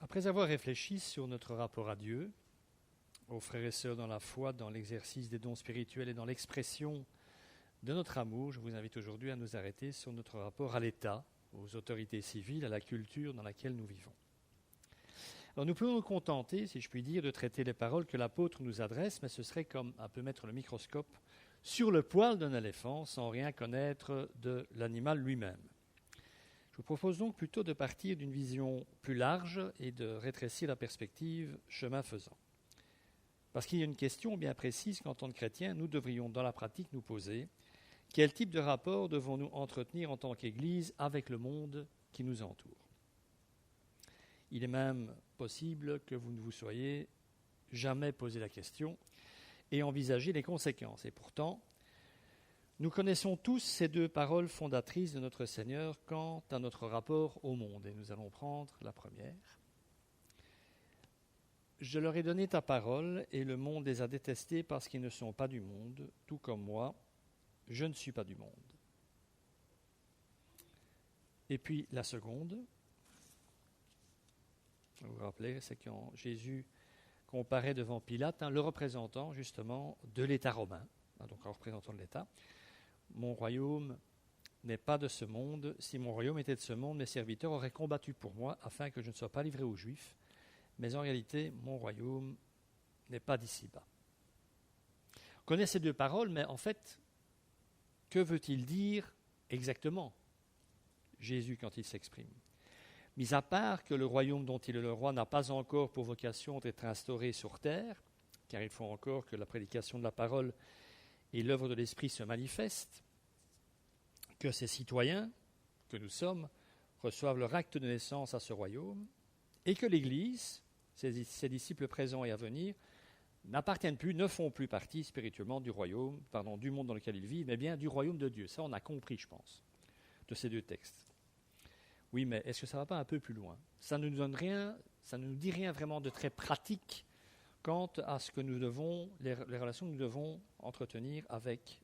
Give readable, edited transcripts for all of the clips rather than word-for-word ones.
Après avoir réfléchi sur notre rapport à Dieu, aux frères et sœurs dans la foi, dans l'exercice des dons spirituels et dans l'expression de notre amour, je vous invite aujourd'hui à nous arrêter sur notre rapport à l'État, aux autorités civiles, à la culture dans laquelle nous vivons. Alors nous pouvons nous contenter, si je puis dire, de traiter les paroles que l'apôtre nous adresse, mais ce serait comme un peu mettre le microscope sur le poil d'un éléphant sans rien connaître de l'animal lui-même. Je vous propose donc plutôt de partir d'une vision plus large et de rétrécir la perspective chemin faisant. Parce qu'il y a une question bien précise qu'en tant que chrétiens, nous devrions dans la pratique nous poser. Quel type de rapport devons-nous entretenir en tant qu'Église avec le monde qui nous entoure ? Il est même possible que vous ne vous soyez jamais posé la question et envisagé les conséquences. Et pourtant, nous connaissons tous ces deux paroles fondatrices de notre Seigneur quant à notre rapport au monde. Et nous allons prendre la première. Je leur ai donné ta parole, et le monde les a détestés parce qu'ils ne sont pas du monde, tout comme moi, je ne suis pas du monde. Et puis la seconde, vous vous rappelez, c'est quand Jésus comparait devant Pilate, le représentant justement de l'État romain, donc un représentant de l'État. Mon royaume n'est pas de ce monde. Si mon royaume était de ce monde, mes serviteurs auraient combattu pour moi afin que je ne sois pas livré aux Juifs. Mais en réalité, mon royaume n'est pas d'ici-bas. On connaît ces deux paroles, mais en fait, que veut-il dire exactement, Jésus, quand il s'exprime ? Mis à part que le royaume dont il est le roi n'a pas encore pour vocation d'être instauré sur terre, car il faut encore que la prédication de la parole et l'œuvre de l'Esprit se manifestent, que ses citoyens, que nous sommes, reçoivent leur acte de naissance à ce royaume, et que l'Église, ses disciples présents et à venir, n'appartiennent plus, ne font plus partie spirituellement du monde dans lequel ils vivent, mais bien du royaume de Dieu. Ça, on a compris, je pense, de ces deux textes. Oui, mais est-ce que ça ne va pas un peu plus loin ? Ça ne nous donne rien, ça ne nous dit rien vraiment de très pratique quant à ce que nous devons, les relations que nous devons entretenir avec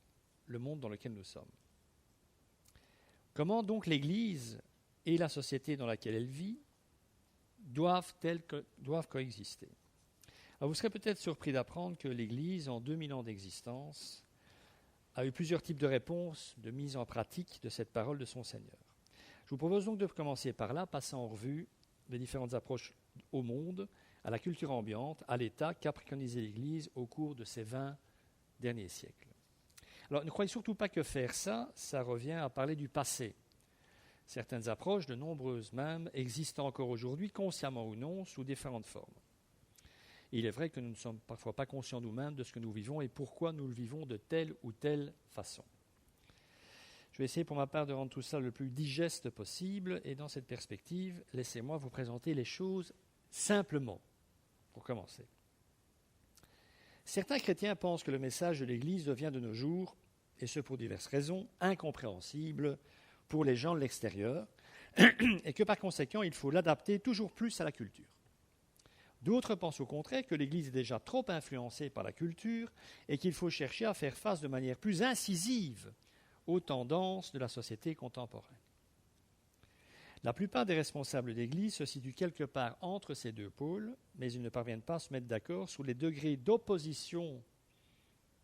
le monde dans lequel nous sommes. Comment donc l'Église et la société dans laquelle elle vit doivent coexister ? Alors vous serez peut-être surpris d'apprendre que l'Église, en 2000 ans d'existence, a eu plusieurs types de réponses, de mise en pratique de cette parole de son Seigneur. Je vous propose donc de commencer par là, passant en revue les différentes approches au monde, à la culture ambiante, à l'État qu'a préconisé l'Église au cours de ces 20 derniers siècles. Alors ne croyez surtout pas que faire ça revient à parler du passé. Certaines approches, de nombreuses même, existent encore aujourd'hui, consciemment ou non, sous différentes formes. Et il est vrai que nous ne sommes parfois pas conscients nous-mêmes de ce que nous vivons et pourquoi nous le vivons de telle ou telle façon. Je vais essayer pour ma part de rendre tout ça le plus digeste possible et dans cette perspective, laissez-moi vous présenter les choses simplement, pour commencer. Certains chrétiens pensent que le message de l'Église devient de nos jours, et ce pour diverses raisons, incompréhensible pour les gens de l'extérieur, et que par conséquent, il faut l'adapter toujours plus à la culture. D'autres pensent au contraire que l'Église est déjà trop influencée par la culture et qu'il faut chercher à faire face de manière plus incisive aux tendances de la société contemporaine. La plupart des responsables d'Église se situent quelque part entre ces deux pôles, mais ils ne parviennent pas à se mettre d'accord sur les degrés d'opposition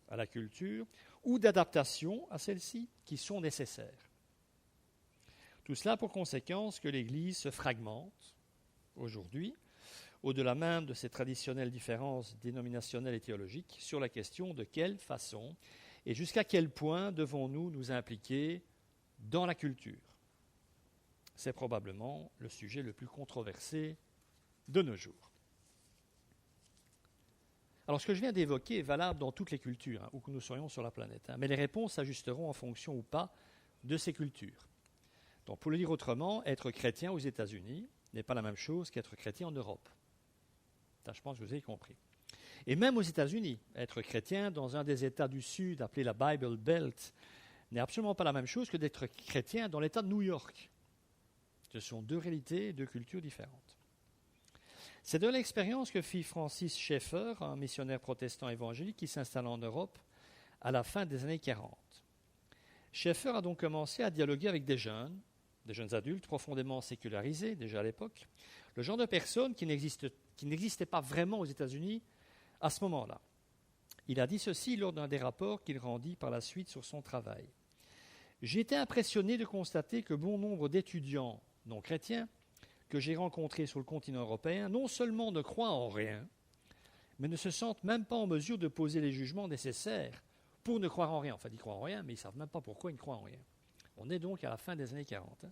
à la culture ou d'adaptation à celle-ci qui sont nécessaires. Tout cela pour conséquence que l'Église se fragmente aujourd'hui, au-delà même de ces traditionnelles différences dénominationnelles et théologiques, sur la question de quelle façon et jusqu'à quel point devons-nous nous impliquer dans la culture. C'est probablement le sujet le plus controversé de nos jours. Alors, ce que je viens d'évoquer est valable dans toutes les cultures, où que nous soyons sur la planète, mais les réponses s'ajusteront en fonction ou pas de ces cultures. Donc, pour le dire autrement, être chrétien aux États-Unis n'est pas la même chose qu'être chrétien en Europe. Ça, je pense que vous avez compris. Et même aux États-Unis, être chrétien dans un des États du Sud, appelé la Bible Belt, n'est absolument pas la même chose que d'être chrétien dans l'État de New York. Ce sont deux réalités, deux cultures différentes. C'est de l'expérience que fit Francis Schaeffer, un missionnaire protestant évangélique qui s'installe en Europe à la fin des années 40. Schaeffer a donc commencé à dialoguer avec des jeunes des jeunes adultes profondément sécularisés, déjà à l'époque, le genre de personnes qui n'existaient pas vraiment aux États-Unis à ce moment-là. Il a dit ceci lors d'un des rapports qu'il rendit par la suite sur son travail. « J'ai été impressionné de constater que bon nombre d'étudiants non chrétiens que j'ai rencontrés sur le continent européen non seulement ne croient en rien, mais ne se sentent même pas en mesure de poser les jugements nécessaires pour ne croire en rien. » Enfin, ils croient en rien, mais ils ne savent même pas pourquoi ils ne croient en rien. On est donc à la fin des années 40.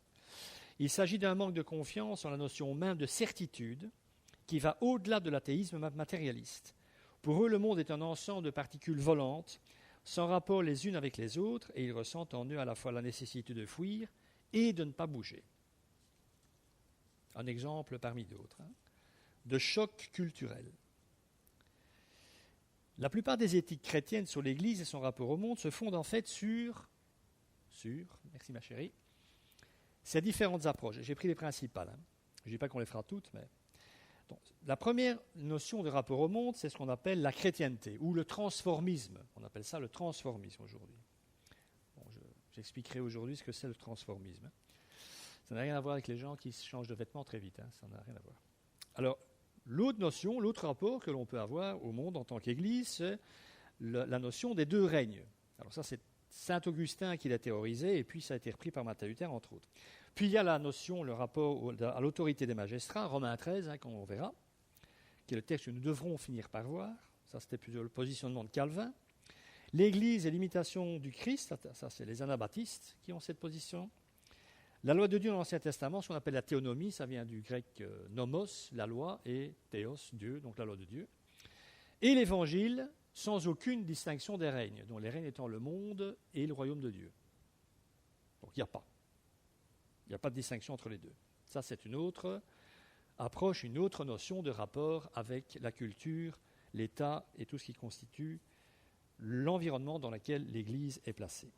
Il s'agit d'un manque de confiance en la notion même de certitude qui va au-delà de l'athéisme matérialiste. Pour eux, le monde est un ensemble de particules volantes, sans rapport les unes avec les autres, et ils ressentent en eux à la fois la nécessité de fuir et de ne pas bouger. Un exemple parmi d'autres, de choc culturel. La plupart des éthiques chrétiennes sur l'Église et son rapport au monde se fondent en fait sur, merci ma chérie, ces différentes approches. J'ai pris les principales. Je ne dis pas qu'on les fera toutes, mais... Donc, la première notion de rapport au monde, c'est ce qu'on appelle la chrétienté, ou le transformisme. On appelle ça le transformisme aujourd'hui. Bon, j'expliquerai aujourd'hui ce que c'est le transformisme. Ça n'a rien à voir avec les gens qui changent de vêtements très vite. Ça n'a rien à voir. Alors, l'autre notion, l'autre rapport que l'on peut avoir au monde en tant qu'Église, c'est la notion des deux règnes. Alors ça, c'est Saint Augustin qui l'a théorisé, et puis ça a été repris par Martin Luther, entre autres. Puis il y a la notion, le rapport à l'autorité des magistrats, Romains 13, qu'on verra, qui est le texte que nous devrons finir par voir. Ça, c'était plutôt le positionnement de Calvin. L'Église et l'imitation du Christ, ça, c'est les anabaptistes qui ont cette position. La loi de Dieu dans l'Ancien Testament, ce qu'on appelle la théonomie, ça vient du grec nomos, la loi, et théos, Dieu, donc la loi de Dieu. Et l'Évangile, sans aucune distinction des règnes, dont les règnes étant le monde et le royaume de Dieu. Donc il n'y a pas. Il n'y a pas de distinction entre les deux. Ça, c'est une autre approche, une autre notion de rapport avec la culture, l'État et tout ce qui constitue l'environnement dans lequel l'Église est placée.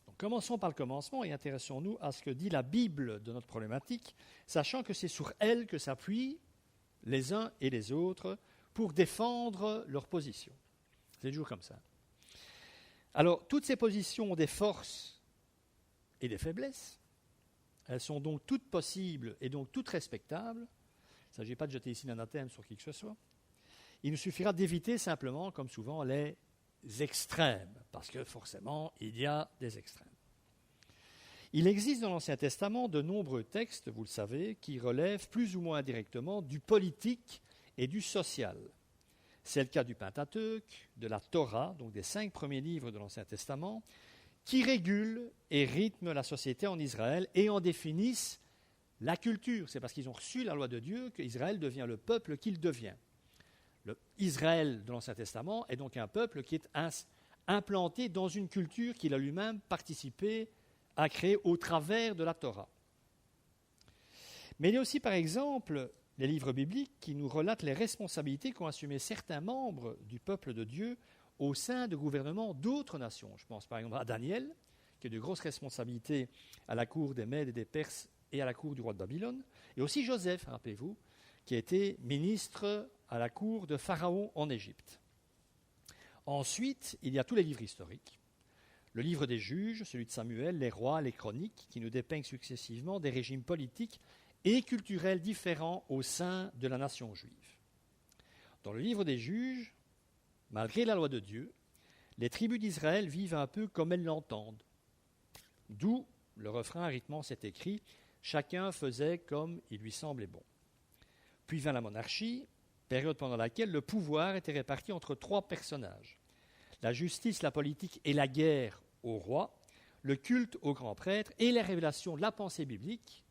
Donc, commençons par le commencement et intéressons-nous à ce que dit la Bible de notre problématique, sachant que c'est sur elle que s'appuient les uns et les autres pour défendre leur position. C'est toujours comme ça. Alors, toutes ces positions ont des forces et des faiblesses. Elles sont donc toutes possibles et donc toutes respectables. Il ne s'agit pas de jeter ici l'anathème sur qui que ce soit. Il nous suffira d'éviter simplement, comme souvent, les extrêmes, parce que forcément, il y a des extrêmes. Il existe dans l'Ancien Testament de nombreux textes, vous le savez, qui relèvent plus ou moins directement du politique et du social. C'est le cas du Pentateuque, de la Torah, donc des 5 premiers livres de l'Ancien Testament, qui régulent et rythment la société en Israël et en définissent la culture. C'est parce qu'ils ont reçu la loi de Dieu qu'Israël devient le peuple qu'il devient. Israël de l'Ancien Testament est donc un peuple qui est implanté dans une culture qu'il a lui-même participé à créer au travers de la Torah. Mais il y a aussi, par exemple, les livres bibliques qui nous relatent les responsabilités qu'ont assumées certains membres du peuple de Dieu au sein de gouvernements d'autres nations. Je pense par exemple à Daniel, qui a de grosses responsabilités à la cour des Mèdes et des Perses et à la cour du roi de Babylone, et aussi Joseph, rappelez-vous, qui a été ministre à la cour de Pharaon en Égypte. Ensuite, il y a tous les livres historiques. Le livre des juges, celui de Samuel, les rois, les chroniques, qui nous dépeignent successivement des régimes politiques et culturels différents au sein de la nation juive. Dans le livre des juges, malgré la loi de Dieu, les tribus d'Israël vivent un peu comme elles l'entendent. D'où le refrain rythmant cet écrit « Chacun faisait comme il lui semblait bon ». Puis vint la monarchie, période pendant laquelle le pouvoir était réparti entre 3 personnages. La justice, la politique et la guerre au roi, le culte au grand prêtre et la révélation de la pensée biblique,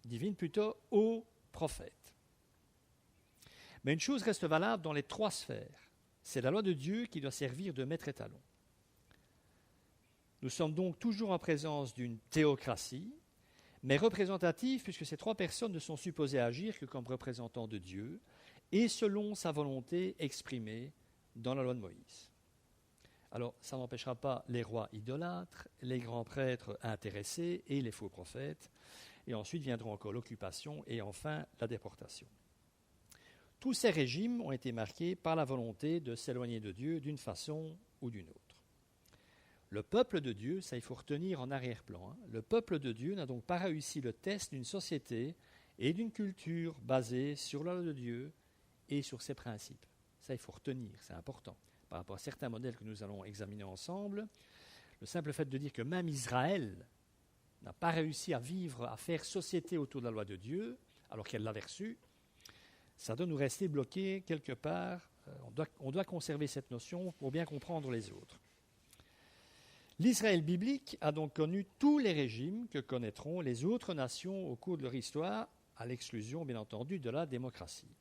divine plutôt, aux prophètes. Mais une chose reste valable dans les 3 sphères. C'est la loi de Dieu qui doit servir de maître étalon. Nous sommes donc toujours en présence d'une théocratie, mais représentative puisque ces 3 personnes ne sont supposées agir que comme représentants de Dieu et selon sa volonté exprimée dans la loi de Moïse. Alors, ça n'empêchera pas les rois idolâtres, les grands prêtres intéressés et les faux prophètes, et ensuite viendront encore l'occupation et enfin la déportation. Tous ces régimes ont été marqués par la volonté de s'éloigner de Dieu d'une façon ou d'une autre. Le peuple de Dieu, ça il faut retenir en arrière-plan, le peuple de Dieu n'a donc pas réussi le test d'une société et d'une culture basée sur la loi de Dieu et sur ses principes. Ça il faut retenir, c'est important. Par rapport à certains modèles que nous allons examiner ensemble, le simple fait de dire que même Israël n'a pas réussi à vivre, à faire société autour de la loi de Dieu, alors qu'elle l'avait reçue, ça doit nous rester bloqué quelque part. On doit conserver cette notion pour bien comprendre les autres. L'Israël biblique a donc connu tous les régimes que connaîtront les autres nations au cours de leur histoire, à l'exclusion, bien entendu, de la démocratie.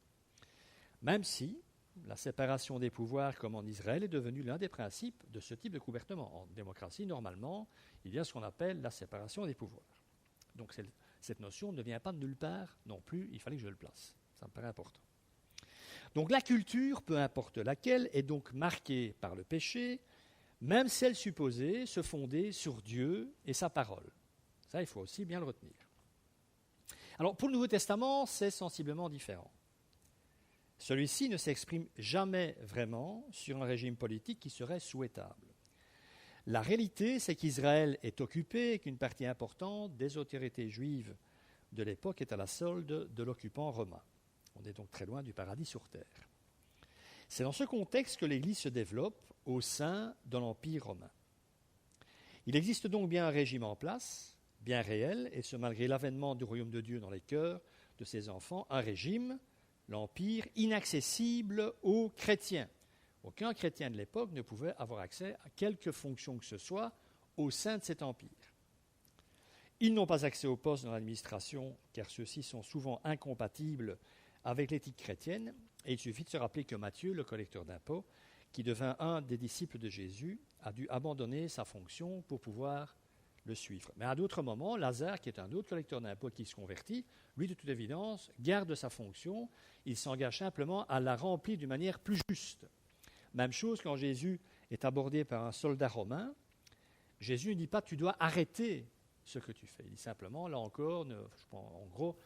Même si la séparation des pouvoirs, comme en Israël, est devenue l'un des principes de ce type de gouvernement. En démocratie, normalement, il y a ce qu'on appelle la séparation des pouvoirs. Donc cette notion ne vient pas de nulle part non plus, il fallait que je le place. Ça me paraît important. Donc la culture, peu importe laquelle, est donc marquée par le péché, même celle supposée se fonder sur Dieu et sa parole. Ça, il faut aussi bien le retenir. Alors, pour le Nouveau Testament, c'est sensiblement différent. Celui-ci ne s'exprime jamais vraiment sur un régime politique qui serait souhaitable. La réalité, c'est qu'Israël est occupé et qu'une partie importante des autorités juives de l'époque est à la solde de l'occupant romain. On est donc très loin du paradis sur terre. C'est dans ce contexte que l'Église se développe au sein de l'Empire romain. Il existe donc bien un régime en place, bien réel, et ce malgré l'avènement du royaume de Dieu dans les cœurs de ses enfants, un régime, l'Empire, inaccessible aux chrétiens. Aucun chrétien de l'époque ne pouvait avoir accès à quelque fonction que ce soit au sein de cet empire. Ils n'ont pas accès aux postes dans l'administration, car ceux-ci sont souvent incompatibles avec l'éthique chrétienne, et il suffit de se rappeler que Matthieu, le collecteur d'impôts, qui devint un des disciples de Jésus, a dû abandonner sa fonction pour pouvoir le suivre. Mais à d'autres moments, Lazare, qui est un autre collecteur d'impôts qui se convertit, lui, de toute évidence, garde sa fonction, il s'engage simplement à la remplir d'une manière plus juste. Même chose quand Jésus est abordé par un soldat romain, Jésus ne dit pas « tu dois arrêter ce que tu fais ». Il dit simplement, là encore, en gros,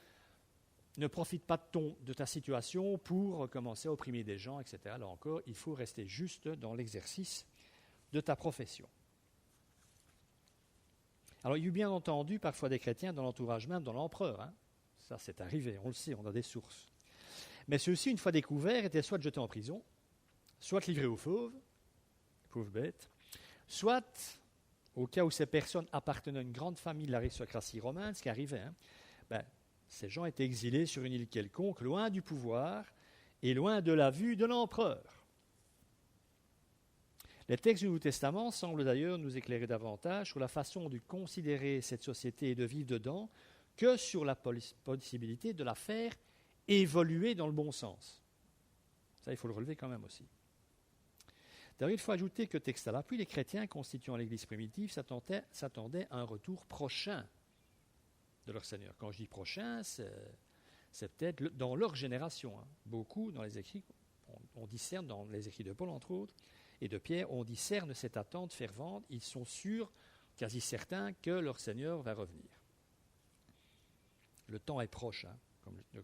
ne profite pas de ta situation pour commencer à opprimer des gens, etc. Là encore, il faut rester juste dans l'exercice de ta profession. Alors, il y a eu bien entendu parfois des chrétiens dans l'entourage même de l'empereur. Ça, c'est arrivé, on le sait, on a des sources. Mais ceux-ci, une fois découverts, étaient soit jetés en prison, soit livrés aux fauves, pauvres bêtes, soit, au cas où ces personnes appartenaient à une grande famille de l'aristocratie romaine, ce qui arrivait, ces gens étaient exilés sur une île quelconque, loin du pouvoir et loin de la vue de l'empereur. Les textes du Nouveau Testament semblent d'ailleurs nous éclairer davantage sur la façon de considérer cette société et de vivre dedans que sur la possibilité de la faire évoluer dans le bon sens. Ça, il faut le relever quand même aussi. D'ailleurs, il faut ajouter que, texte à l'appui, les chrétiens constituant l'Église primitive s'attendaient à un retour prochain de leur Seigneur. Quand je dis prochain, c'est peut-être dans leur génération. Beaucoup, dans les écrits, on discerne, dans les écrits de Paul, entre autres, et de Pierre, on discerne cette attente fervente. Ils sont sûrs, quasi certains, que leur Seigneur va revenir. Le temps est proche,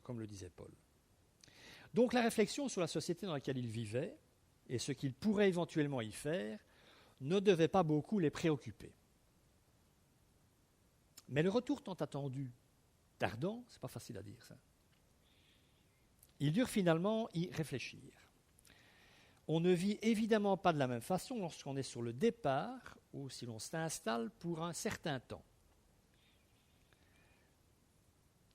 comme le disait Paul. Donc la réflexion sur la société dans laquelle ils vivaient et ce qu'ils pourraient éventuellement y faire ne devait pas beaucoup les préoccuper. Mais le retour tant attendu, tardant, c'est pas facile à dire ça, ils durent finalement y réfléchir. On ne vit évidemment pas de la même façon lorsqu'on est sur le départ ou si l'on s'installe pour un certain temps.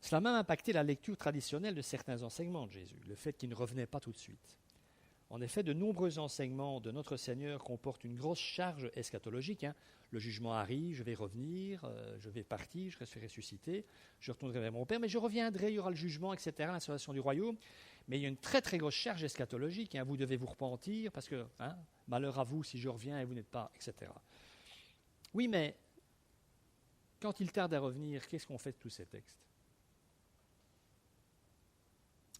Cela a même impacté la lecture traditionnelle de certains enseignements de Jésus, le fait qu'il ne revenait pas tout de suite. En effet, de nombreux enseignements de notre Seigneur comportent une grosse charge eschatologique. Le jugement arrive, je vais revenir, je vais partir, je serai ressuscité, je retournerai vers mon Père, mais je reviendrai, il y aura le jugement, etc., l'installation du royaume. Mais il y a une très très grosse charge eschatologique. Vous devez vous repentir parce que, malheur à vous si je reviens et vous n'êtes pas, etc. Oui, mais quand il tarde à revenir, qu'est-ce qu'on fait de tous ces textes?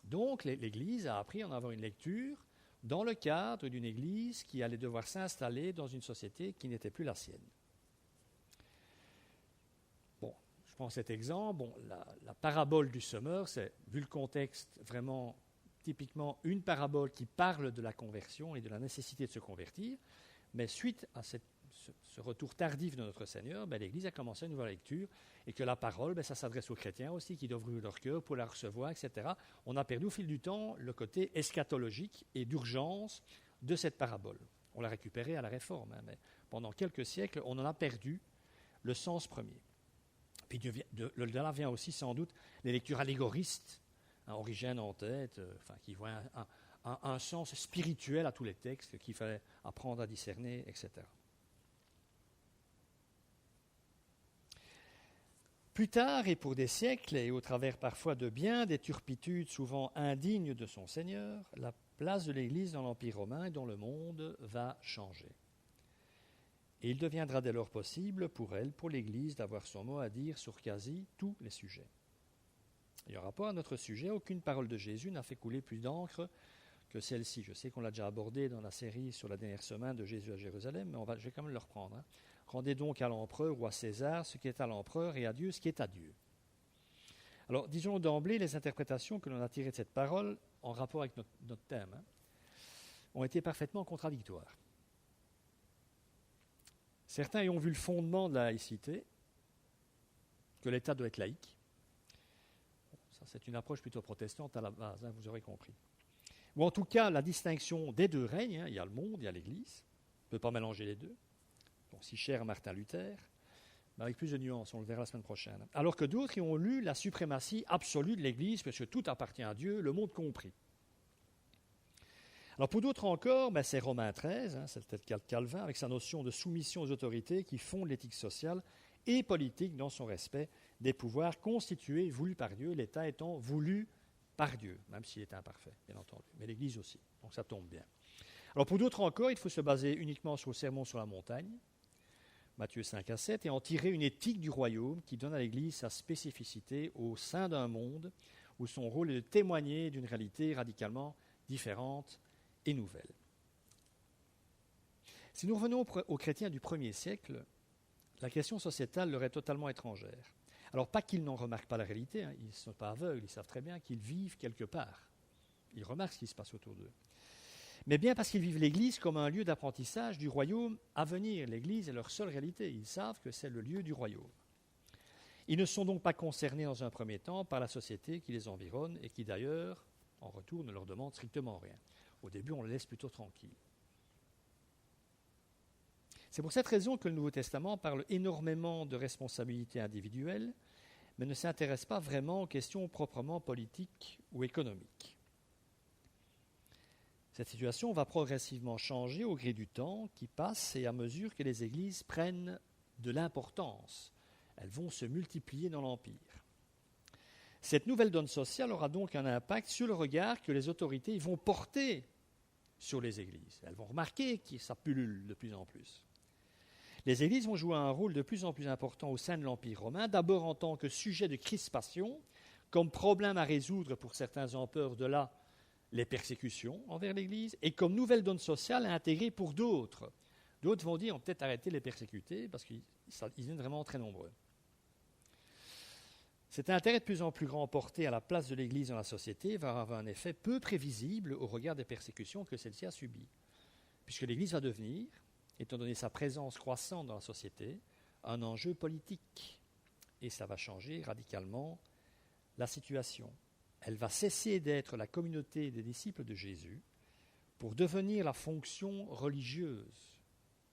Donc, l'Église a appris à en avoir une lecture dans le cadre d'une Église qui allait devoir s'installer dans une société qui n'était plus la sienne. Bon, je prends cet exemple. La parabole du semeur, c'est, vu le contexte, vraiment typiquement une parabole qui parle de la conversion et de la nécessité de se convertir. Mais suite à ce retour tardif de notre Seigneur, l'Église a commencé une nouvelle lecture et que la parole, ça s'adresse aux chrétiens aussi, qui doivent ouvrir leur cœur pour la recevoir, etc. On a perdu au fil du temps le côté eschatologique et d'urgence de cette parabole. On l'a récupéré à la Réforme, mais pendant quelques siècles, on en a perdu le sens premier. Puis de là vient aussi sans doute les lectures allégoristes, Origène en tête, qui voient un sens spirituel à tous les textes qu'il fallait apprendre à discerner, etc. Plus tard, et pour des siècles, et au travers parfois de bien des turpitudes souvent indignes de son Seigneur, la place de l'Église dans l'Empire romain et dans le monde va changer. Et il deviendra dès lors possible pour elle, pour l'Église, d'avoir son mot à dire sur quasi tous les sujets. Et en rapport à notre sujet, aucune parole de Jésus n'a fait couler plus d'encre que celle-ci. Je sais qu'on l'a déjà abordée dans la série sur la dernière semaine de Jésus à Jérusalem, mais je vais quand même le reprendre. Rendez donc à l'empereur ou à César ce qui est à l'empereur et à Dieu ce qui est à Dieu. Alors, disons d'emblée, les interprétations que l'on a tirées de cette parole, en rapport avec notre thème, ont été parfaitement contradictoires. Certains ayant vu le fondement de la laïcité, que l'État doit être laïque. Ça, c'est une approche plutôt protestante à la base, vous aurez compris. Ou en tout cas, la distinction des deux règnes, il y a le monde, il y a l'Église, on ne peut pas mélanger les deux. Donc, si cher à Martin Luther, mais avec plus de nuances, on le verra la semaine prochaine. Alors que d'autres y ont lu la suprématie absolue de l'Église, parce que tout appartient à Dieu, le monde compris. Alors pour d'autres encore, c'est Romains 13, c'est le cas de Calvin, avec sa notion de soumission aux autorités qui fonde l'éthique sociale et politique dans son respect des pouvoirs constitués, voulus par Dieu, l'État étant voulu par Dieu, même s'il est imparfait, bien entendu, mais l'Église aussi, donc ça tombe bien. Alors pour d'autres encore, il faut se baser uniquement sur le sermon sur la montagne, Matthieu 5 à 7, et en tirer une éthique du royaume qui donne à l'Église sa spécificité au sein d'un monde où son rôle est de témoigner d'une réalité radicalement différente et nouvelle. Si nous revenons aux chrétiens du 1er siècle, la question sociétale leur est totalement étrangère. Alors pas qu'ils n'en remarquent pas la réalité, ils ne sont pas aveugles, ils savent très bien qu'ils vivent quelque part. Ils remarquent ce qui se passe autour d'eux. Mais bien parce qu'ils vivent l'Église comme un lieu d'apprentissage du royaume à venir. L'Église est leur seule réalité. Ils savent que c'est le lieu du royaume. Ils ne sont donc pas concernés dans un premier temps par la société qui les environne et qui d'ailleurs, en retour, ne leur demande strictement rien. Au début, on les laisse plutôt tranquilles. C'est pour cette raison que le Nouveau Testament parle énormément de responsabilités individuelles, mais ne s'intéresse pas vraiment aux questions proprement politiques ou économiques. Cette situation va progressivement changer au gré du temps qui passe et à mesure que les églises prennent de l'importance. Elles vont se multiplier dans l'Empire. Cette nouvelle donne sociale aura donc un impact sur le regard que les autorités vont porter sur les églises. Elles vont remarquer que ça pullule de plus en plus. Les églises vont jouer un rôle de plus en plus important au sein de l'Empire romain, d'abord en tant que sujet de crispation, comme problème à résoudre pour certains empereurs, de là les persécutions envers l'Église, et comme nouvelle donne sociale à intégrer pour d'autres. D'autres vont dire, on peut peut-être arrêter de les persécuter, parce qu'ils viennent vraiment très nombreux. Cet intérêt de plus en plus grand porté à la place de l'Église dans la société va avoir un effet peu prévisible au regard des persécutions que celle-ci a subies, puisque l'Église va devenir, étant donné sa présence croissante dans la société, un enjeu politique. Et ça va changer radicalement la situation. Elle va cesser d'être la communauté des disciples de Jésus pour devenir la fonction religieuse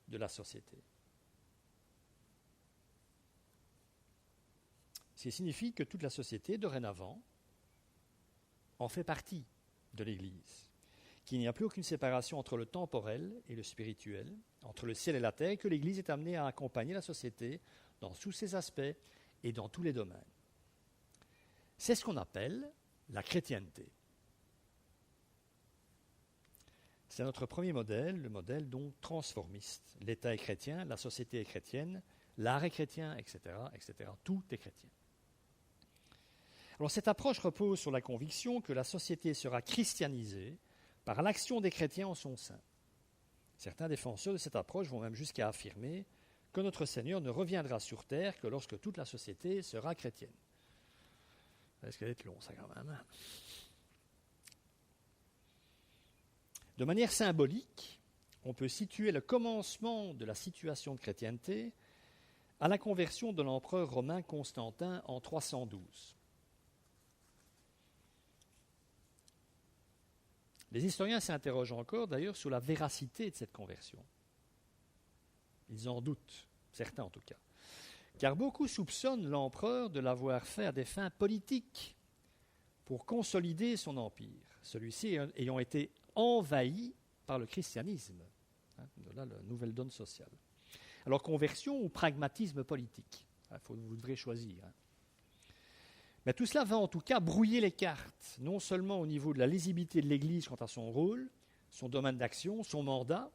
de la société. Ce qui signifie que toute la société, dorénavant, en fait partie de l'Église, qu'il n'y a plus aucune séparation entre le temporel et le spirituel, entre le ciel et la terre, que l'Église est amenée à accompagner la société dans tous ses aspects et dans tous les domaines. C'est ce qu'on appelle la chrétienté. C'est notre premier modèle, le modèle donc transformiste. L'État est chrétien, la société est chrétienne, l'art est chrétien, etc., etc. Tout est chrétien. Alors cette approche repose sur la conviction que la société sera christianisée par l'action des chrétiens en son sein. Certains défenseurs de cette approche vont même jusqu'à affirmer que notre Seigneur ne reviendra sur terre que lorsque toute la société sera chrétienne. Ça risque d'être long, ça, quand même. De manière symbolique, on peut situer le commencement de la situation de chrétienté à la conversion de l'empereur romain Constantin en 312. Les historiens s'interrogent encore d'ailleurs sur la véracité de cette conversion. Ils en doutent, certains en tout cas. Car beaucoup soupçonnent l'empereur de l'avoir fait à des fins politiques pour consolider son empire, celui-ci ayant été envahi par le christianisme. De là la nouvelle donne sociale. Alors conversion ou pragmatisme politique, vous devrez choisir. Mais tout cela va en tout cas brouiller les cartes, non seulement au niveau de la lisibilité de l'Église quant à son rôle, son domaine d'action, son mandat,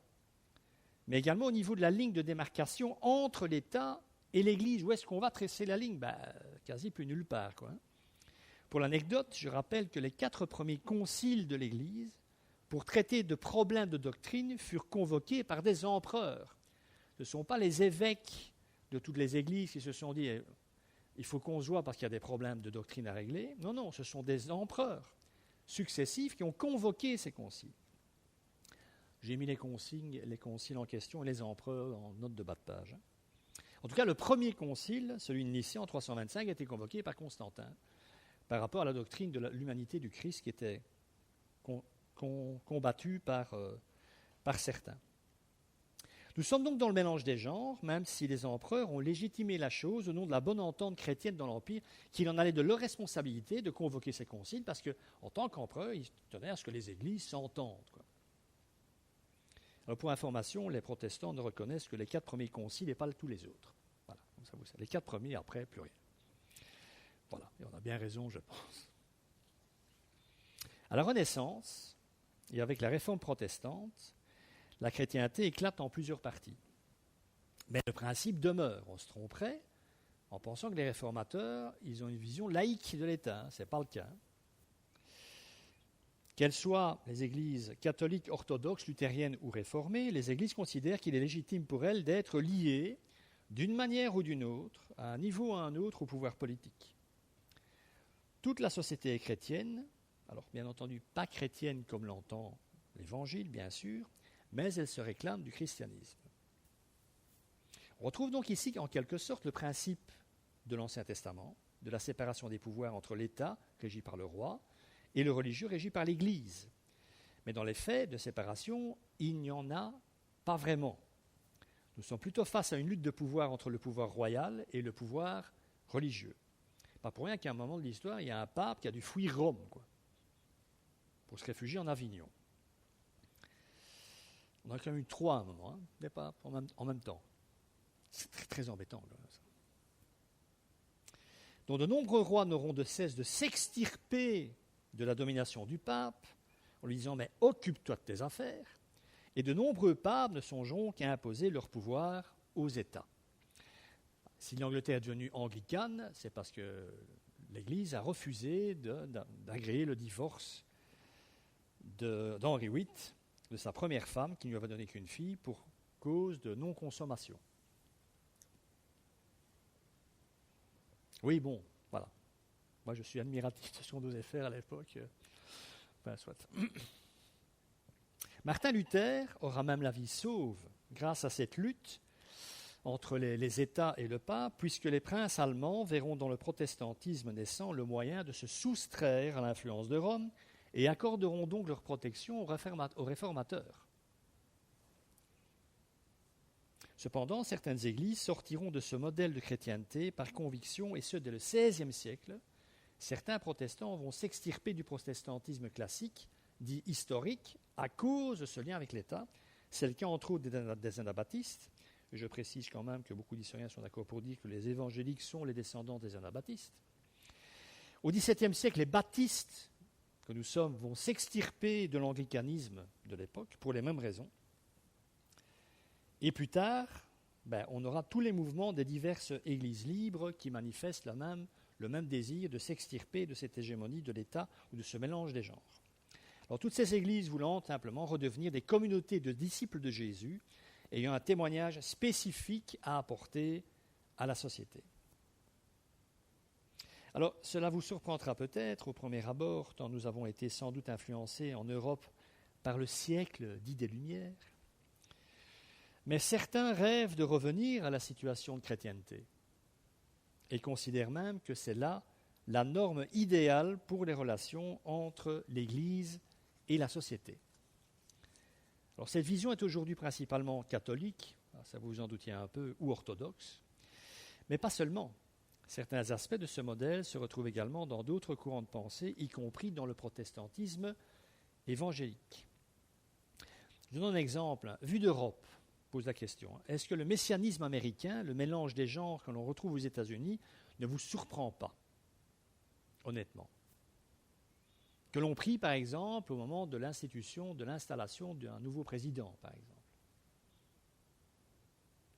mais également au niveau de la ligne de démarcation entre l'État et l'Église. Où est-ce qu'on va tresser la ligne? Quasi plus nulle part, quoi. Pour l'anecdote, je rappelle que les 4 premiers conciles de l'Église, pour traiter de problèmes de doctrine, furent convoqués par des empereurs. Ce ne sont pas les évêques de toutes les églises qui se sont dit « il faut qu'on se voit parce qu'il y a des problèmes de doctrine à régler ». Non, non, ce sont des empereurs successifs qui ont convoqué ces conciles. J'ai mis les conciles en question et les empereurs en note de bas de page. En tout cas, le premier concile, celui de Nicée en 325, a été convoqué par Constantin par rapport à la doctrine de l'humanité du Christ qui était combattue par certains. Nous sommes donc dans le mélange des genres, même si les empereurs ont légitimé la chose au nom de la bonne entente chrétienne dans l'Empire, qu'il en allait de leur responsabilité de convoquer ces conciles, parce qu'en tant qu'empereur, ils tenaient à ce que les églises s'entendent. Alors pour information, les protestants ne reconnaissent que les 4 premiers conciles et pas tous les autres. Voilà, comme ça vous savez. Les 4 premiers, après, plus rien. Voilà, et on a bien raison, je pense. À la Renaissance, et avec la réforme protestante, la chrétienté éclate en plusieurs parties. Mais le principe demeure. On se tromperait en pensant que les réformateurs, ils ont une vision laïque de l'État. Ce n'est pas le cas. Qu'elles soient les églises catholiques, orthodoxes, luthériennes ou réformées, les églises considèrent qu'il est légitime pour elles d'être liées, d'une manière ou d'une autre, à un niveau ou à un autre, au pouvoir politique. Toute la société est chrétienne, alors bien entendu pas chrétienne comme l'entend l'Évangile, bien sûr, mais elle se réclame du christianisme. On retrouve donc ici, en quelque sorte, le principe de l'Ancien Testament, de la séparation des pouvoirs entre l'État, régi par le roi, et le religieux, régi par l'Église. Mais dans les faits de séparation, il n'y en a pas vraiment. Nous sommes plutôt face à une lutte de pouvoir entre le pouvoir royal et le pouvoir religieux. Pas pour rien qu'à un moment de l'histoire, il y a un pape qui a dû fuir Rome, pour se réfugier en Avignon. On a quand même eu 3 à un moment, des papes en même temps. C'est très, très embêtant. Ça. Donc de nombreux rois n'auront de cesse de s'extirper de la domination du pape, en lui disant « mais occupe-toi de tes affaires ». Et de nombreux papes ne songeront qu'à imposer leur pouvoir aux États. Si l'Angleterre est devenue anglicane, c'est parce que l'Église a refusé d'agréer le divorce d'Henri VIII, de sa première femme, qui ne lui avait donné qu'une fille, pour cause de non-consommation. Oui, bon, voilà. Moi, je suis admiratif de ce qu'on osait faire à l'époque. Soit. Martin Luther aura même la vie sauve grâce à cette lutte entre les États et le pape, puisque les princes allemands verront dans le protestantisme naissant le moyen de se soustraire à l'influence de Rome et accorderont donc leur protection aux réformateurs. Cependant, certaines églises sortiront de ce modèle de chrétienté par conviction, et ce dès le XVIe siècle. Certains protestants vont s'extirper du protestantisme classique, dit historique, à cause de ce lien avec l'État. C'est le cas entre autres des anabaptistes. Et je précise quand même que beaucoup d'historiens sont d'accord pour dire que les évangéliques sont les descendants des anabaptistes. Au XVIIe siècle, les baptistes que nous sommes vont s'extirper de l'anglicanisme de l'époque pour les mêmes raisons. Et plus tard, on aura tous les mouvements des diverses églises libres qui manifestent le même désir de s'extirper de cette hégémonie de l'État ou de ce mélange des genres. Alors toutes ces églises voulant simplement redevenir des communautés de disciples de Jésus, ayant un témoignage spécifique à apporter à la société. Alors, cela vous surprendra peut-être au premier abord, tant nous avons été sans doute influencés en Europe par le siècle dit des Lumières. Mais certains rêvent de revenir à la situation de chrétienté et considèrent même que c'est là la norme idéale pour les relations entre l'Église et la société. Alors cette vision est aujourd'hui principalement catholique, ça vous en doutiez un peu, ou orthodoxe, mais pas seulement. Certains aspects de ce modèle se retrouvent également dans d'autres courants de pensée, y compris dans le protestantisme évangélique. Je donne un exemple. Vu d'Europe, pose la question, est-ce que le messianisme américain, le mélange des genres que l'on retrouve aux États-Unis, ne vous surprend pas, honnêtement? Que l'on prie, par exemple, au moment de l'installation d'un nouveau président, par exemple.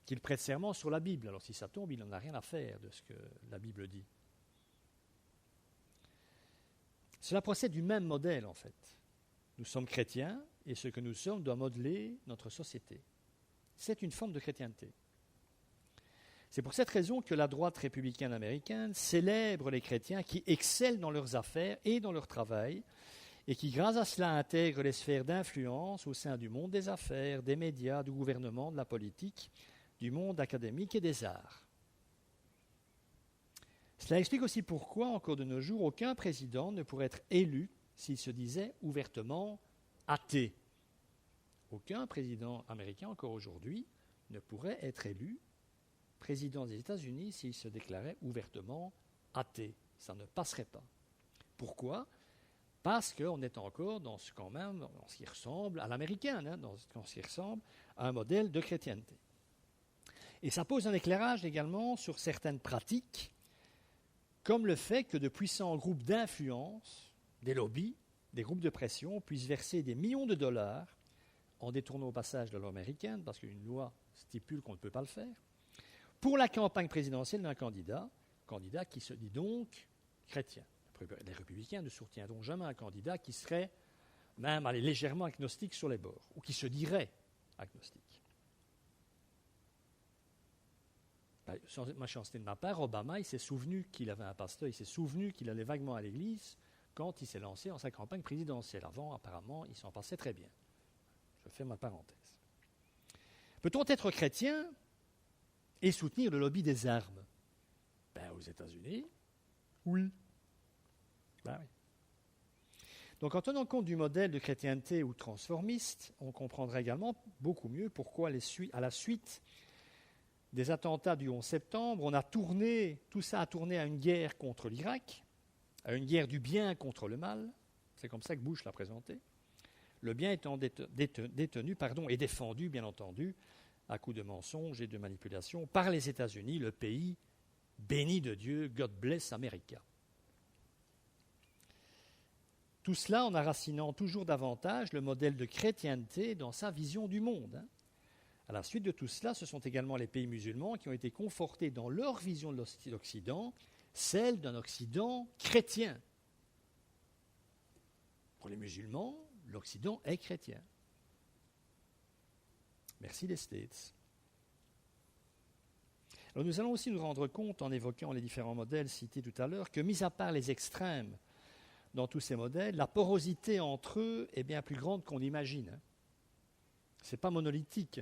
Qu'il prête serment sur la Bible. Alors si ça tombe, il n'en a rien à faire de ce que la Bible dit. Cela procède du même modèle, en fait. Nous sommes chrétiens, et ce que nous sommes doit modeler notre société. C'est une forme de chrétienté. C'est pour cette raison que la droite républicaine américaine célèbre les chrétiens qui excellent dans leurs affaires et dans leur travail, et qui, grâce à cela, intègrent les sphères d'influence au sein du monde des affaires, des médias, du gouvernement, de la politique, du monde académique et des arts. Cela explique aussi pourquoi, encore de nos jours, aucun président ne pourrait être élu s'il se disait ouvertement athée. Aucun président américain, encore aujourd'hui, ne pourrait être élu président des États-Unis s'il se déclarait ouvertement athée. Ça ne passerait pas. Pourquoi ? Parce qu'on est encore dans ce qui ressemble à l'américain, dans ce qui ressemble à un modèle de chrétienté. Et ça pose un éclairage également sur certaines pratiques, comme le fait que de puissants groupes d'influence, des lobbies, des groupes de pression puissent verser des millions de dollars en détournant au passage de la loi américaine, parce qu'une loi stipule qu'on ne peut pas le faire, pour la campagne présidentielle d'un candidat qui se dit donc chrétien. Les républicains ne soutiendront jamais un candidat qui serait même légèrement agnostique sur les bords, ou qui se dirait agnostique. Sans méchanceté de ma part, Obama, il s'est souvenu qu'il avait un pasteur, il s'est souvenu qu'il allait vaguement à l'église quand il s'est lancé en sa campagne présidentielle. Avant, apparemment, il s'en passait très bien. Je fais ma parenthèse. Peut-on être chrétien et soutenir le lobby des armes? Aux États-Unis, oui. Oui. Donc, en tenant compte du modèle de chrétienté ou transformiste, on comprendra également beaucoup mieux pourquoi, à la suite des attentats du 11 septembre, tout ça a tourné à une guerre contre l'Irak, à une guerre du bien contre le mal. C'est comme ça que Bush l'a présenté. Le bien étant détenu et défendu, bien entendu, à coups de mensonges et de manipulations, par les États-Unis, le pays béni de Dieu, God bless America. Tout cela en enracinant toujours davantage le modèle de chrétienté dans sa vision du monde. À la suite de tout cela, ce sont également les pays musulmans qui ont été confortés dans leur vision de l'Occident, celle d'un Occident chrétien. Pour les musulmans, l'Occident est chrétien. Merci les States. Alors nous allons aussi nous rendre compte, en évoquant les différents modèles cités tout à l'heure, que mis à part les extrêmes dans tous ces modèles, la porosité entre eux est bien plus grande qu'on l'imagine. Ce n'est pas monolithique.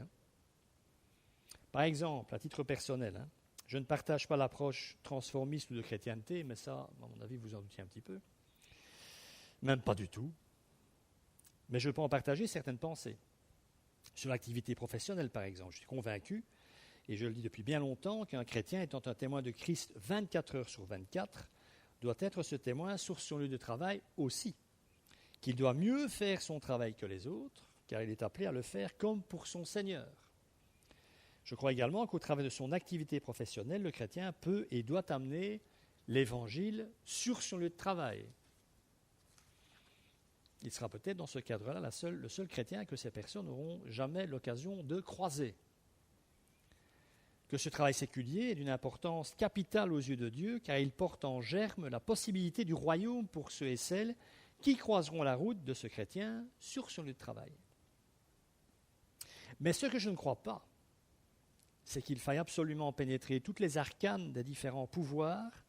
Par exemple, à titre personnel, je ne partage pas l'approche transformiste ou de chrétienté, mais ça, à mon avis, vous en doutiez un petit peu. Même pas du tout. Mais je peux en partager certaines pensées. Sur l'activité professionnelle, par exemple, je suis convaincu, et je le dis depuis bien longtemps, qu'un chrétien étant un témoin de Christ 24 heures sur 24, doit être ce témoin sur son lieu de travail aussi. Qu'il doit mieux faire son travail que les autres, car il est appelé à le faire comme pour son Seigneur. Je crois également qu'au travers de son activité professionnelle, le chrétien peut et doit amener l'Évangile sur son lieu de travail. Il sera peut-être dans ce cadre-là le seul chrétien que ces personnes n'auront jamais l'occasion de croiser. Que ce travail séculier est d'une importance capitale aux yeux de Dieu, car il porte en germe la possibilité du royaume pour ceux et celles qui croiseront la route de ce chrétien sur son lieu de travail. Mais ce que je ne crois pas, c'est qu'il faille absolument pénétrer toutes les arcanes des différents pouvoirs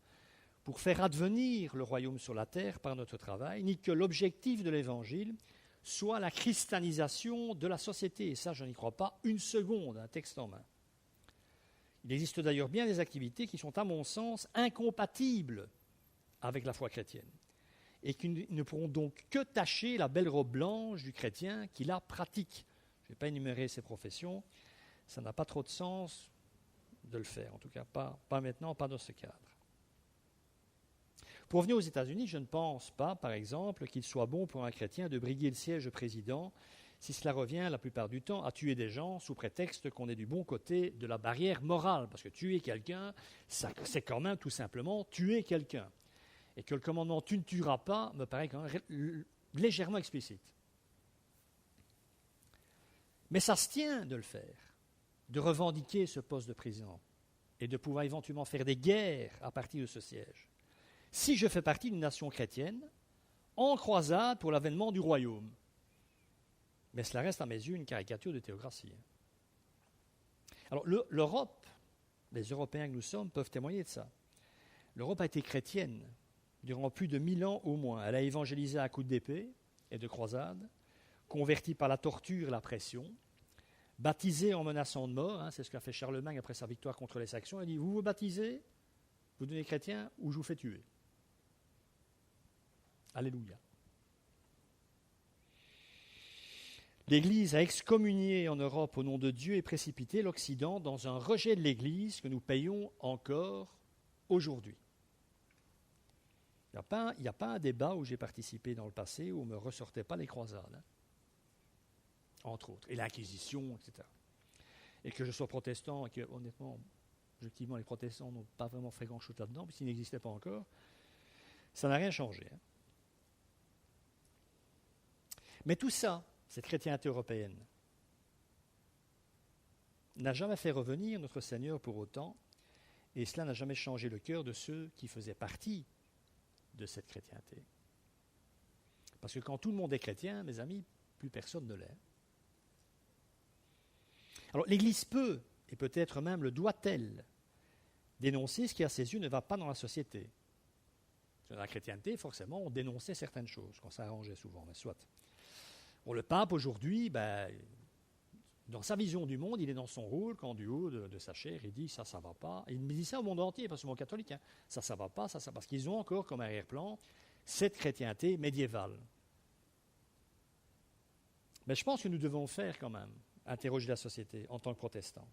pour faire advenir le royaume sur la terre par notre travail, ni que l'objectif de l'Évangile soit la christianisation de la société. Et ça, je n'y crois pas une seconde, un texte en main. Il existe d'ailleurs bien des activités qui sont, à mon sens, incompatibles avec la foi chrétienne et qui ne pourront donc que tacher la belle robe blanche du chrétien qui la pratique. Je ne vais pas énumérer ces professions, ça n'a pas trop de sens de le faire, en tout cas pas maintenant, pas dans ce cadre. Pour revenir aux États-Unis, je ne pense pas, par exemple, qu'il soit bon pour un chrétien de briguer le siège de président si cela revient la plupart du temps à tuer des gens sous prétexte qu'on est du bon côté de la barrière morale. Parce que tuer quelqu'un, c'est quand même tout simplement tuer quelqu'un. Et que le commandement « tu ne tueras pas » me paraît quand même légèrement explicite. Mais ça se tient de le faire, de revendiquer ce poste de président et de pouvoir éventuellement faire des guerres à partir de ce siège. Si je fais partie d'une nation chrétienne, en croisade pour l'avènement du royaume. Mais cela reste à mes yeux une caricature de théocratie. Alors l'Europe, les Européens que nous sommes, peuvent témoigner de ça. L'Europe a été chrétienne durant plus de 1000 ans au moins. Elle a évangélisé à coups d'épée et de croisade, convertie par la torture et la pression, baptisée en menaçant de mort, c'est ce qu'a fait Charlemagne après sa victoire contre les Saxons. Il dit, vous baptisez, vous devenez chrétien ou je vous fais tuer. Alléluia. L'Église a excommunié en Europe au nom de Dieu et précipité l'Occident dans un rejet de l'Église que nous payons encore aujourd'hui. Il n'y a pas un débat où j'ai participé dans le passé où on ne me ressortait pas les croisades, entre autres, et l'Inquisition, etc. Et que je sois protestant, et que honnêtement, objectivement, les protestants n'ont pas vraiment fait grand-chose là-dedans, puisqu'ils n'existaient pas encore, ça n'a rien changé. Mais tout ça, cette chrétienté européenne, n'a jamais fait revenir notre Seigneur pour autant, et cela n'a jamais changé le cœur de ceux qui faisaient partie de cette chrétienté. Parce que quand tout le monde est chrétien, mes amis, plus personne ne l'est. Alors l'Église peut, et peut-être même le doit-elle, dénoncer ce qui à ses yeux ne va pas dans la société. Dans la chrétienté, forcément, on dénonçait certaines choses, qu'on s'arrangeait souvent, mais soit. Bon, le pape, aujourd'hui, dans sa vision du monde, il est dans son rôle, quand du haut de sa chair, il dit « ça ne va pas ». Et il me dit ça au monde entier, pas seulement catholique. Ça ne va pas, ça, parce qu'ils ont encore comme arrière-plan cette chrétienté médiévale. Mais je pense que nous devons faire quand même, interroger la société en tant que protestants.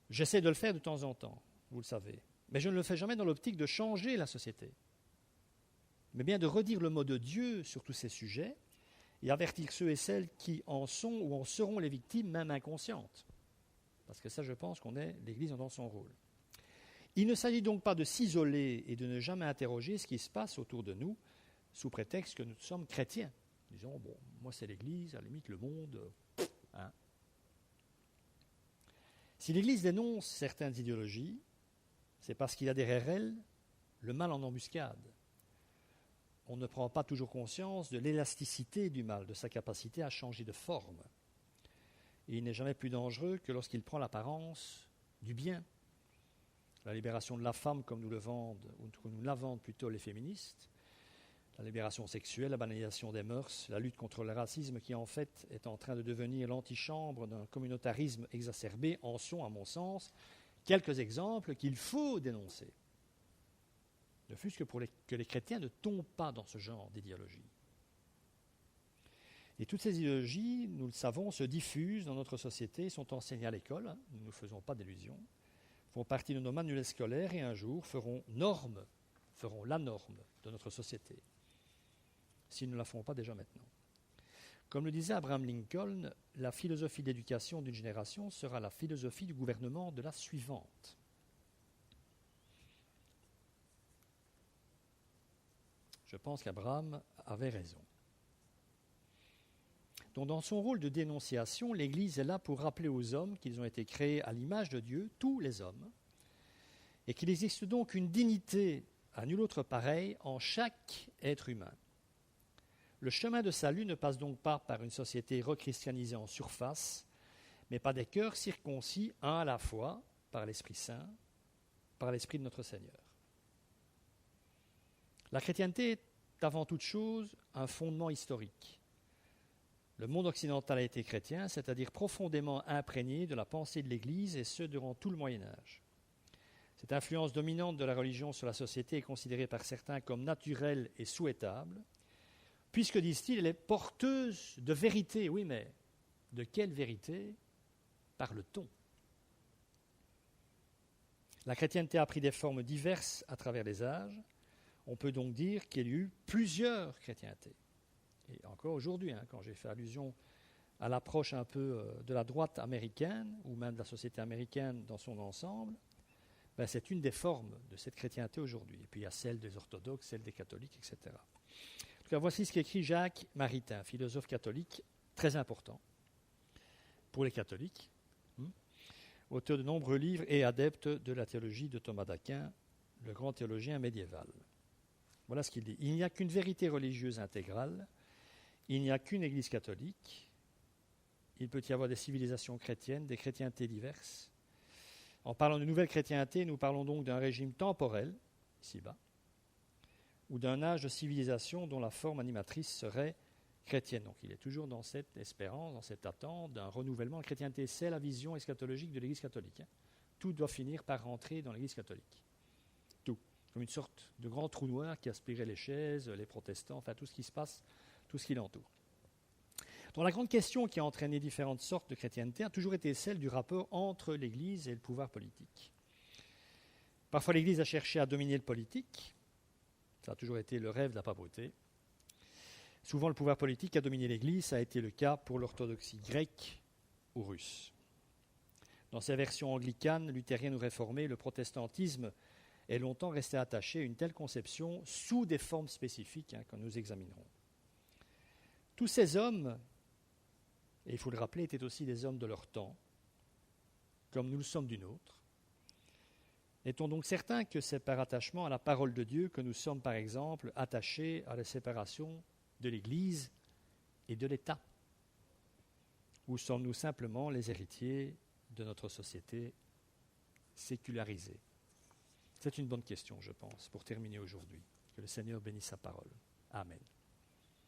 J'essaie de le faire de temps en temps, vous le savez. Mais je ne le fais jamais dans l'optique de changer la société, mais bien de redire le mot de Dieu sur tous ces sujets et avertir ceux et celles qui en sont ou en seront les victimes, même inconscientes. Parce que ça, je pense qu'on est l'Église dans son rôle. Il ne s'agit donc pas de s'isoler et de ne jamais interroger ce qui se passe autour de nous, sous prétexte que nous sommes chrétiens. Disons, bon, moi c'est l'Église, à la limite le monde. Si l'Église dénonce certaines idéologies, c'est parce qu'il y a derrière elles le mal en embuscade. On ne prend pas toujours conscience de l'élasticité du mal, de sa capacité à changer de forme. Et il n'est jamais plus dangereux que lorsqu'il prend l'apparence du bien. La libération de la femme, comme nous le vendent, ou comme nous la vendent plutôt les féministes, la libération sexuelle, la banalisation des mœurs, la lutte contre le racisme qui en fait est en train de devenir l'antichambre d'un communautarisme exacerbé, en sont, à mon sens, quelques exemples qu'il faut dénoncer. Ne fût-ce que pour que les chrétiens ne tombent pas dans ce genre d'idéologie. Et toutes ces idéologies, nous le savons, se diffusent dans notre société, sont enseignées à l'école, nous ne nous faisons pas d'illusions, font partie de nos manuels scolaires et un jour feront la norme de notre société, s'ils ne la font pas déjà maintenant. Comme le disait Abraham Lincoln, la philosophie d'éducation d'une génération sera la philosophie du gouvernement de la suivante. Je pense qu'Abraham avait raison. Donc, dans son rôle de dénonciation, l'Église est là pour rappeler aux hommes qu'ils ont été créés à l'image de Dieu, tous les hommes, et qu'il existe donc une dignité à nul autre pareille en chaque être humain. Le chemin de salut ne passe donc pas par une société rechristianisée en surface, mais par des cœurs circoncis, un à la fois, par l'Esprit Saint, par l'Esprit de notre Seigneur. La chrétienté avant toute chose un fondement historique. Le monde occidental a été chrétien, c'est-à-dire profondément imprégné de la pensée de l'Église, et ce durant tout le Moyen Âge. Cette influence dominante de la religion sur la société est considérée par certains comme naturelle et souhaitable, puisque, disent-ils, elle est porteuse de vérité. Oui, mais de quelle vérité parle-t-on ? La chrétienté a pris des formes diverses à travers les âges. On peut donc dire qu'il y a eu plusieurs chrétientés. Et encore aujourd'hui, quand j'ai fait allusion à l'approche un peu de la droite américaine, ou même de la société américaine dans son ensemble, c'est une des formes de cette chrétienté aujourd'hui. Et puis il y a celle des orthodoxes, celle des catholiques, etc. En tout cas, voici ce qu'écrit Jacques Maritain, philosophe catholique très important pour les catholiques, auteur de nombreux livres et adepte de la théologie de Thomas d'Aquin, le grand théologien médiéval. Voilà ce qu'il dit. Il n'y a qu'une vérité religieuse intégrale, il n'y a qu'une Église catholique, il peut y avoir des civilisations chrétiennes, des chrétientés diverses. En parlant de nouvelle chrétienté, nous parlons donc d'un régime temporel, ici-bas, ou d'un âge de civilisation dont la forme animatrice serait chrétienne. Donc il est toujours dans cette espérance, dans cette attente d'un renouvellement. La chrétienté, c'est la vision eschatologique de l'Église catholique. Tout doit finir par rentrer dans l'Église catholique. Tout. Comme une sorte de grand trou noir qui aspirait les chaises, les protestants, enfin tout ce qui se passe, tout ce qui l'entoure. Donc la grande question qui a entraîné différentes sortes de chrétienté a toujours été celle du rapport entre l'Église et le pouvoir politique. Parfois l'Église a cherché à dominer le politique, ça a toujours été le rêve de la papauté. Souvent le pouvoir politique a dominé l'Église, ça a été le cas pour l'orthodoxie grecque ou russe. Dans ses versions anglicanes, luthériennes ou réformées, le protestantisme est longtemps resté attaché à une telle conception sous des formes spécifiques que nous examinerons. Tous ces hommes, et il faut le rappeler, étaient aussi des hommes de leur temps, comme nous le sommes du nôtre. Est-on donc certain que c'est par attachement à la parole de Dieu que nous sommes, par exemple, attachés à la séparation de l'Église et de l'État? Ou sommes-nous simplement les héritiers de notre société sécularisée? C'est une bonne question, je pense, pour terminer aujourd'hui. Que le Seigneur bénisse sa parole. Amen.